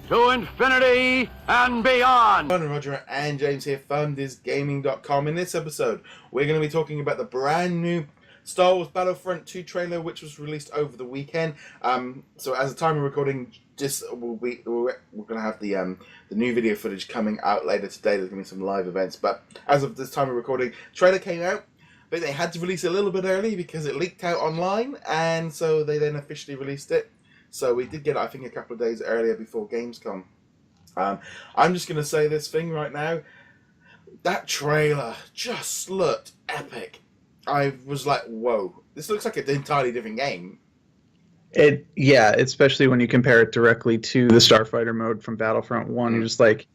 to infinity and beyond. Hi, Roger and James here from DisKingdom. In this episode, we're going to be talking about the brand new Star Wars Battlefront 2 trailer, which was released over the weekend. So, as the time of recording, we're going to have the new video footage coming out later today. There's going to be some live events, but as of this time of recording, trailer came out. But they had to release it a little bit early because it leaked out online, and so they then officially released it. So we did get it, I think, a couple of days earlier before Gamescom. I'm just going to say this thing right now. That trailer just looked epic. I was like, whoa, this looks like an entirely different game. Yeah, especially when you compare it directly to the Starfighter mode from Battlefront 1. You're just like,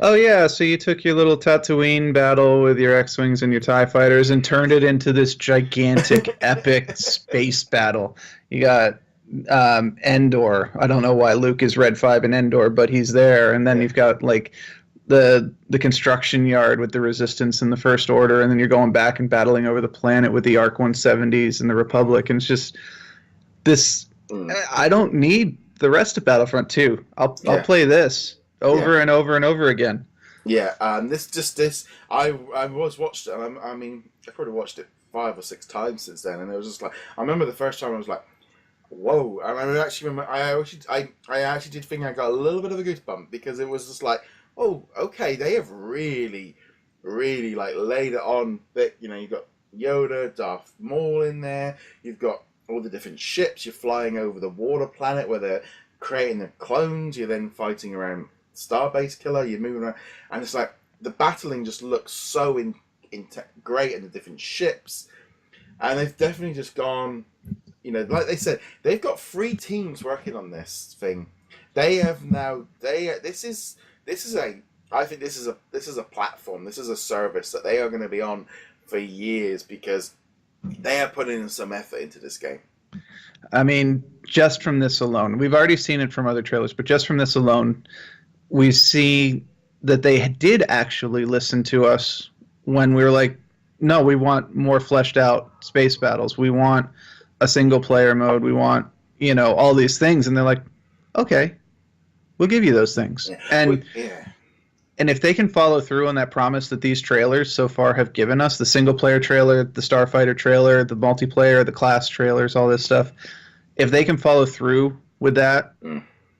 oh yeah, so you took your little Tatooine battle with your X-Wings and your TIE Fighters and turned it into this gigantic, epic space battle. You got Endor. I don't know why Luke is Red 5 in Endor, but he's there. And then you've got like the construction yard with the Resistance and the First Order, and then you're going back and battling over the planet with the ARC 170s and the Republic. And it's just this. I don't need the rest of Battlefront 2. I'll play this over and over and over again. Yeah, this I've always watched it. And I mean, I've probably watched it 5 or 6 times since then, and it was just like, I remember the first time I was like, whoa. And I actually remember, I actually did think I got a little bit of a goosebump, because it was just like, oh, okay, they have really, really like laid it on. That, you know, you've got Yoda, Darth Maul in there. You've got all the different ships. You're flying over the water planet where they're creating the clones. You're then fighting around Starbase Killer. You're moving around, and it's like the battling just looks so great in the different ships. And they've definitely just gone, you know, like they said, they've got 3 teams working on this thing. They have now. This is a. I think this is a platform. This is a service that they are going to be on for years, because they are putting in some effort into this game. I mean, just from this alone, we've already seen it from other trailers, but just from this alone, we see that they did actually listen to us when we were like, no, we want more fleshed out space battles. We want a single player mode. We want, you know, all these things. And they're like, okay, we'll give you those things. Yeah. And if they can follow through on that promise that these trailers so far have given us, the single player trailer, the Starfighter trailer, the multiplayer, the class trailers, all this stuff, if they can follow through with that,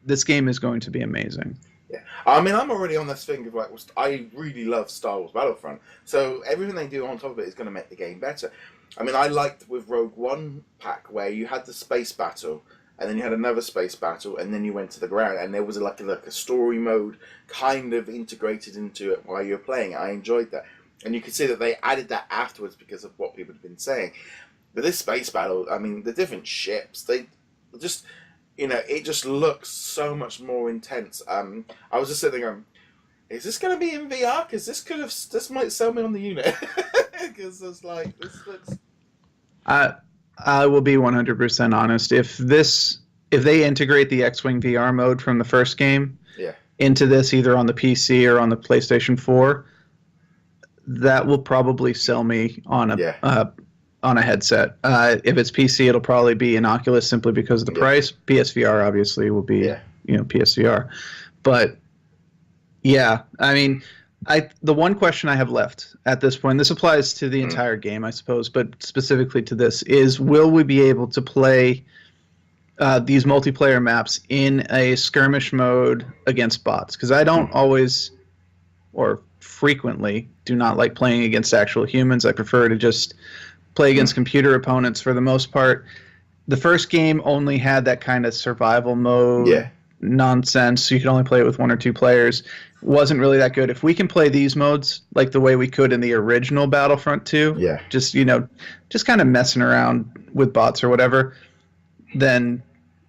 this game is going to be amazing. Yeah, I mean, I'm already on this thing of like, I really love Star Wars Battlefront, so everything they do on top of it is going to make the game better. I mean, I liked with Rogue One pack where you had the space battle, and then you had another space battle, and then you went to the ground, and there was like a story mode kind of integrated into it while you were playing it. I enjoyed that, and you could see that they added that afterwards because of what people had been saying. But this space battle, I mean, the different ships, they just, you know, it just looks so much more intense. I was just sitting there going, is this going to be in VR? Because this might sell me on the unit. Because it's like, this looks... I will be 100% honest. If they integrate the X-Wing VR mode from the first game into this, either on the PC or on the PlayStation 4, that will probably sell me on a headset. If it's PC, it'll probably be an Oculus, simply because of the price. PSVR obviously will be, you know, PSVR. But yeah, I mean, the one question I have left at this point, this applies to the entire game, I suppose, but specifically to this, is will we be able to play these multiplayer maps in a skirmish mode against bots? Because I don't always, or frequently, do not like playing against actual humans. I prefer to just play against computer opponents for the most part. The first game only had that kind of survival mode nonsense. You could only play it with 1 or 2 players. Wasn't really that good. If we can play these modes like the way we could in the original Battlefront 2, just, you know, just kind of messing around with bots or whatever, then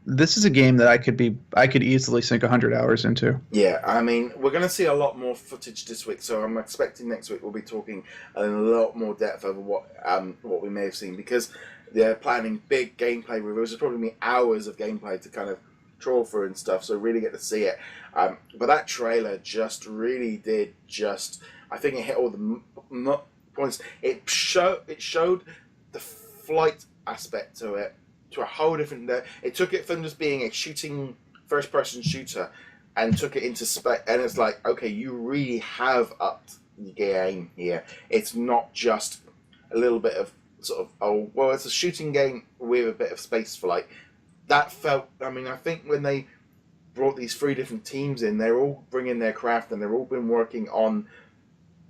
this is a game that I could easily sink 100 hours into. Yeah, I mean, we're going to see a lot more footage this week, so I'm expecting next week we'll be talking in a lot more depth over what we may have seen, because they're planning big gameplay reveals. There's probably be hours of gameplay to kind of trawl through and stuff, so really get to see it. But that trailer just really did I think it hit all the points. It showed the flight aspect to it to a whole different... It took it from just being a shooting first-person shooter and took it into spec, and it's like, okay, you really have upped the game here. It's not just a little bit of sort of, oh, well, it's a shooting game with a bit of space flight. That felt, I mean, I think when they brought these 3 different teams in, they're all bringing their craft, and they've all been working on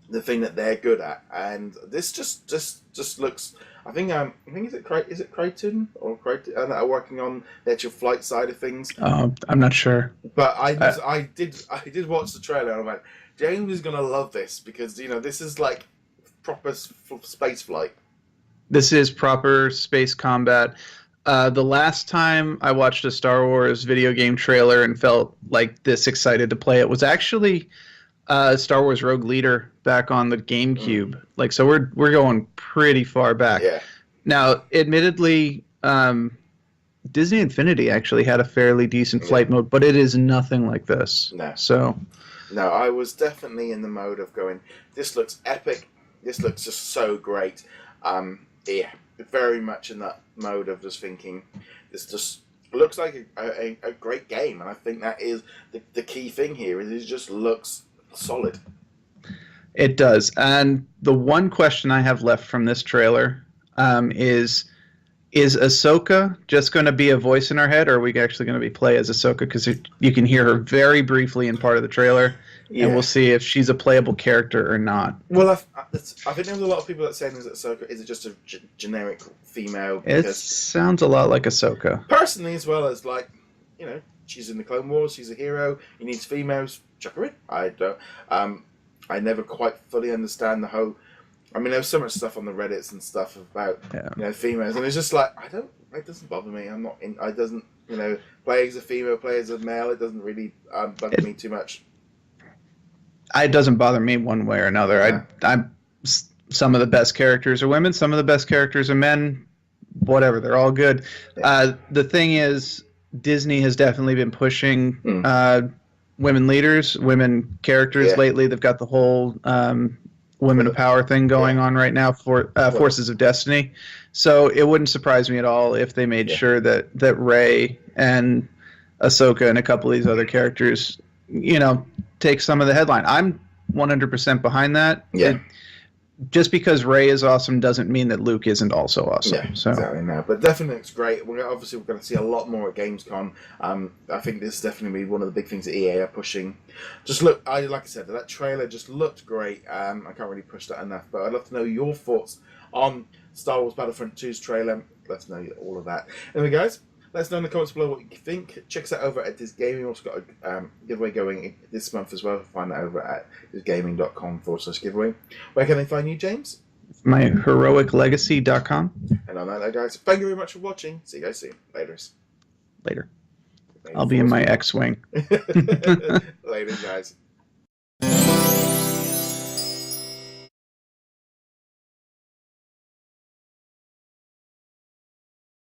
the thing that they're good at, and this just looks. I think is it Crichton or Crichton that are working on the actual flight side of things. I'm not sure, but I did watch the trailer, and I'm like, James is gonna love this, because this is like proper space flight. This is proper space combat. The last time I watched a Star Wars video game trailer and felt like this excited to play it was actually Star Wars Rogue Leader back on the GameCube. Like, so we're going pretty far back. Yeah. Now, admittedly, Disney Infinity actually had a fairly decent flight mode, but it is nothing like this. No. So. No, I was definitely in the mode of going, this looks epic. This looks just so great. Yeah, very much in that mode of just thinking, this just looks like a great game, and I think that is the key thing here. Is it just looks solid. It does. And the one question I have left from this trailer is Ahsoka just going to be a voice in our head, or are we actually going to play as Ahsoka? Because you can hear her very briefly in part of the trailer, and we'll see if she's a playable character or not. Well, I think there's a lot of people that saying, is Ahsoka, is it just a generic female? It sounds a lot like Ahsoka. Personally, as well as, like, she's in the Clone Wars, she's a hero, he needs females, chuck her in. I don't. I never quite fully understand the whole. I mean, there's so much stuff on the Reddits and stuff about females, and it's just like, it doesn't bother me. I'm not in. I doesn't play as a female, play as a male. It doesn't really bug me too much. It doesn't bother me one way or another. Yeah. I'm some of the best characters are women, some of the best characters are men. Whatever, they're all good. Yeah. The thing is, Disney has definitely been pushing women leaders, women characters lately. They've got the whole Women of Power thing going on right now for Forces of Destiny. So it wouldn't surprise me at all if they made sure that Rey and Ahsoka and a couple of these other characters, take some of the headline. I'm 100% behind that. Yeah. Just because Rey is awesome doesn't mean that Luke isn't also awesome. Yeah, exactly. No, but definitely it's great. We're going to see a lot more at Gamescom. I think this is definitely one of the big things that EA are pushing. Just look, like I said, that trailer just looked great. I can't really push that enough, but I'd love to know your thoughts on Star Wars Battlefront 2's trailer. Let us know all of that. Anyway, guys, let us know in the comments below what you think. Check us out over at DisKingdom. We've also got a giveaway going this month as well. Find that over at disgaming.com/giveaway. Where can they find you, James? MyHeroicLegacy.com. And on that note, guys, thank you very much for watching. See you guys soon. Later. I'll be in my X-Wing. Later, guys.